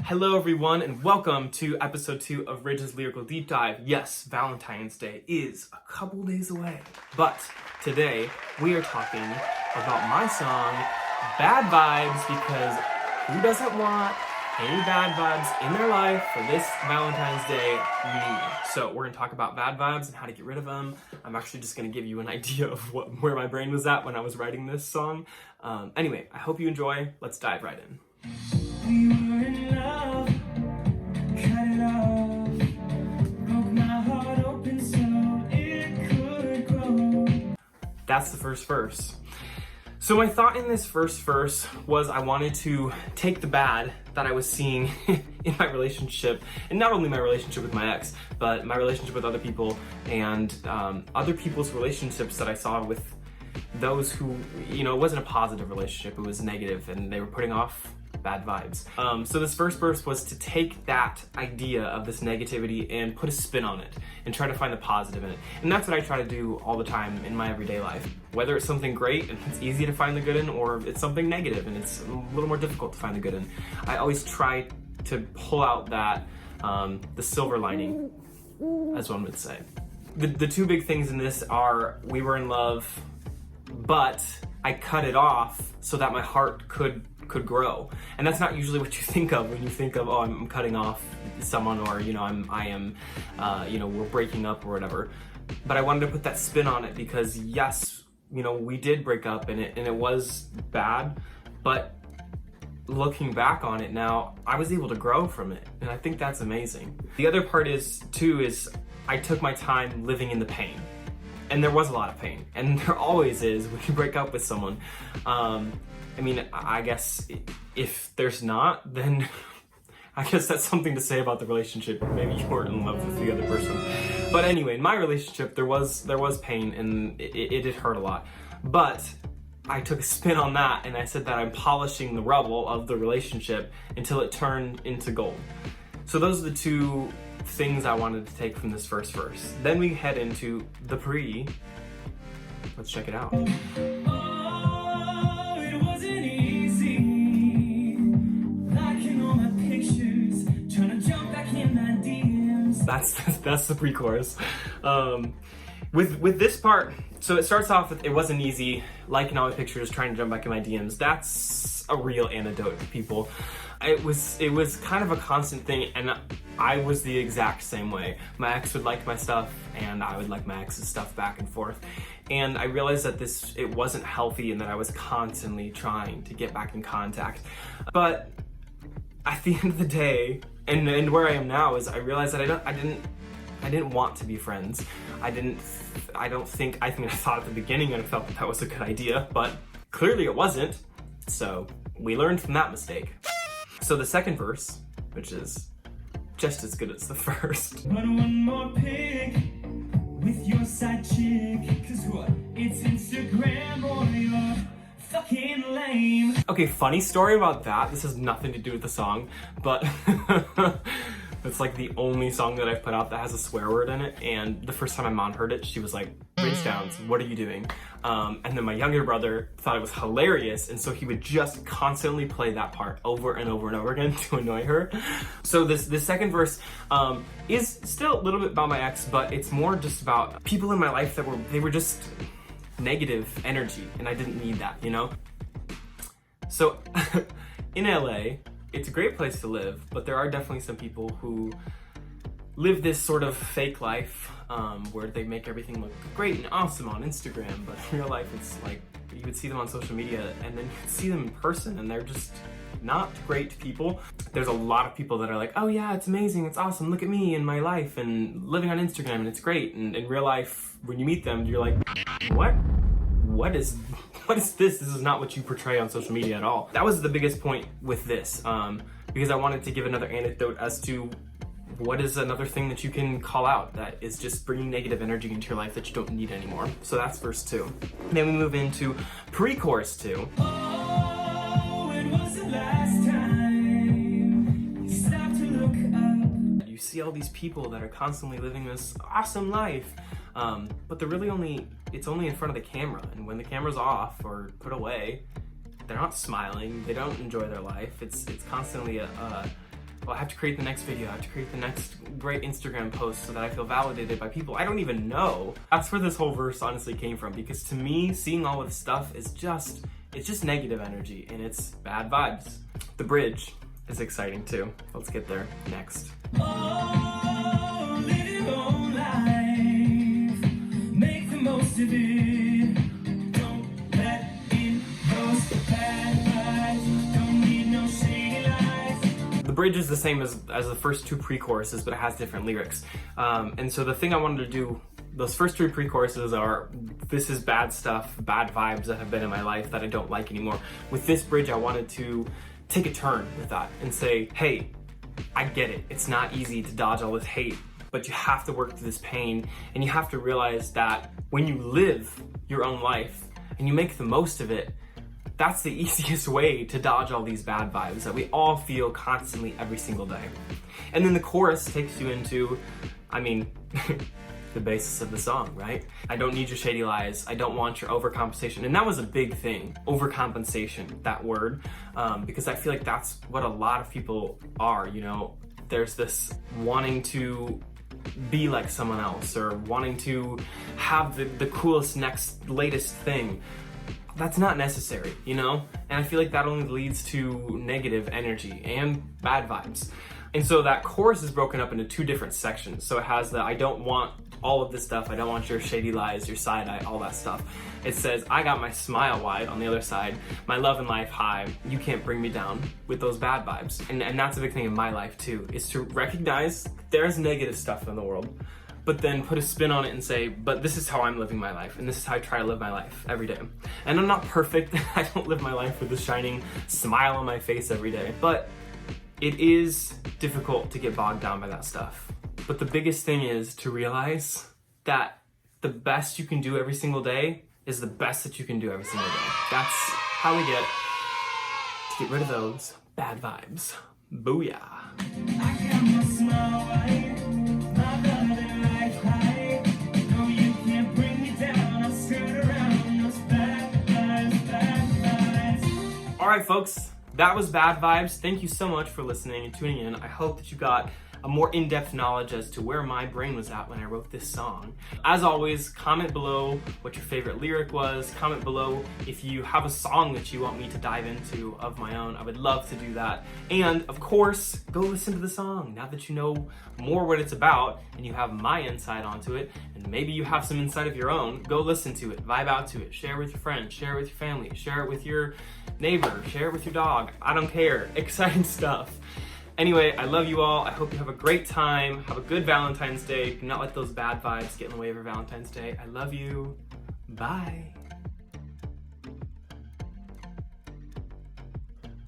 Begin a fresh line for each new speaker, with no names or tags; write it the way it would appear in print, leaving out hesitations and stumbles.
Hello everyone and welcome to episode 2 of Rigg's Lyrical Deep Dive. Yes, Valentine's Day is a couple days away, but today we are talking about my song, Bad Vibes, because who doesn't want any bad vibes in their life for this Valentine's Day? Me. So we're going to talk about bad vibes and how to get rid of them. I'm actually just going to give you an idea of where my brain was at when I was writing this song. Anyway, I hope you enjoy. Let's dive right in.
We were in love, cut it off, broke my heart open so it could grow.
That's the first verse. So my thought in this first verse was I wanted to take the bad that I was seeing in my relationship, and not only my relationship with my ex, but my relationship with other people and other people's relationships that I saw with those who, it wasn't a positive relationship, it was negative, and they were putting off bad vibes. So this first verse was to take that idea of this negativity and put a spin on it and try to find the positive in it. And that's what I try to do all the time in my everyday life. Whether it's something great and it's easy to find the good in, or it's something negative and it's a little more difficult to find the good in. I always try to pull out that, the silver lining, as one would say. The two big things in this are we were in love, but I cut it off so that my heart could grow. And that's not usually what you think of when you think of, oh, I'm cutting off someone, or, we're breaking up or whatever. But I wanted to put that spin on it because yes, we did break up and it was bad, but looking back on it now, I was able to grow from it. And I think that's amazing. The other part is I took my time living in the pain. And there was a lot of pain, and there always is when you break up with someone. I guess if there's not, then I guess that's something to say about the relationship. Maybe you weren't in love with the other person. But anyway, in my relationship, there was pain, and it did hurt a lot. But I took a spin on that, and I said that I'm polishing the rubble of the relationship until it turned into gold. So those are the two things I wanted to take from this first verse. Then we head into the pre. Let's check it out.
Oh, it wasn't easy. Liking all my pictures, trying to jump back in my DMs.
That's the pre-chorus. With this part, so it starts off with it wasn't easy, liking all my pictures, trying to jump back in my DMs. That's a real antidote to people. It was kind of a constant thing, and I was the exact same way. My ex would like my stuff, and I would like my ex's stuff back and forth. And I realized that it wasn't healthy, and that I was constantly trying to get back in contact. But at the end of the day, and where I am now is I realized that I didn't want to be friends. I thought at the beginning I felt that was a good idea, but clearly it wasn't. So we learned from that mistake. So the second verse, which is just as good as the first.
But one more pic with your side chick, 'cause what? It's Instagram, boy, you're fucking lame.
Okay, funny story about that. This has nothing to do with the song, but it's like the only song that I've put out that has a swear word in it. And the first time my mom heard it, she was like, "Ridge Downs, what are you doing?" And then my younger brother thought it was hilarious, and so he would just constantly play that part over and over and over again to annoy her. So this second verse is still a little bit about my ex, but it's more just about people in my life that were just negative energy, and I didn't need that, So in LA, it's a great place to live, but there are definitely some people who live this sort of fake life where they make everything look great and awesome on Instagram, but in real life it's like you would see them on social media and then you would see them in person and they're just not great people. There's a lot of people that are like, oh yeah, it's amazing, it's awesome, look at me and my life and living on Instagram and it's great. And in real life, when you meet them, you're like, what is this? This is not what you portray on social media at all. That was the biggest point with this, because I wanted to give another anecdote as to what is another thing that you can call out that is just bringing negative energy into your life that you don't need anymore. So that's verse 2. Then we move into pre-chorus 2.
Oh, it was the last time you stopped to look up.
You see all these people that are constantly living this awesome life, but it's only in front of the camera, and when the camera's off or put away, they're not smiling, they don't enjoy their life. It's constantly a well, I have to create the next video, I have to create the next great Instagram post so that I feel validated by people I don't even know. That's where this whole verse honestly came from, because to me, seeing all of this stuff is just, it's just negative energy and it's bad vibes. The bridge is exciting too. Let's get there next.
Oh, live your own life. Make the most of it. Don't let in those bad vibes. Don't need no shady lies.
The bridge is the same as the first two pre-choruses, but it has different lyrics. And so the thing I wanted to do, those first three pre-choruses are, this is bad stuff, bad vibes that have been in my life that I don't like anymore. With this bridge, I wanted to take a turn with that and say, hey, I get it. It's not easy to dodge all this hate, but you have to work through this pain, and you have to realize that when you live your own life and you make the most of it, that's the easiest way to dodge all these bad vibes that we all feel constantly every single day. And then the chorus takes you into, I mean, the basis of the song, right? I don't need your shady lies. I don't want your overcompensation. And that was a big thing, overcompensation, that word, because I feel like that's what a lot of people are, you know? There's this wanting to be like someone else or wanting to have the coolest, next, latest thing. That's not necessary, you know? And I feel like that only leads to negative energy and bad vibes. And so that chorus is broken up into two different sections. So it has the I don't want all of this stuff. I don't want your shady lies, your side eye, all that stuff. It says, I got my smile wide on the other side, my love and life high. You can't bring me down with those bad vibes. And that's a big thing in my life too, is to recognize there's negative stuff in the world, but then put a spin on it and say, but this is how I'm living my life, and this is how I try to live my life every day. And I'm not perfect. I don't live my life with a shining smile on my face every day, but it is difficult to get bogged down by that stuff. But the biggest thing is to realize that the best you can do every single day is the best that you can do every single day. That's how we get rid of those bad vibes. Booyah.
I got my smile right, my love and life high. No, you can't bring me down. I'll skirt around those bad vibes, bad vibes.
All right, folks, that was Bad Vibes. Thank you so much for listening and tuning in. I hope that you got a more in-depth knowledge as to where my brain was at when I wrote this song. As always, comment below what your favorite lyric was. Comment below if you have a song that you want me to dive into of my own. I would love to do that. And of course, go listen to the song now that you know more what it's about and you have my insight onto it, and maybe you have some insight of your own. Go listen to it, vibe out to it, share it with your friends, share it with your family, share it with your neighbor, share it with your dog. I don't care. Exciting stuff. Anyway, I love you all. I hope you have a great time. Have a good Valentine's Day. Do not let those bad vibes get in the way of your Valentine's Day. I love you. Bye.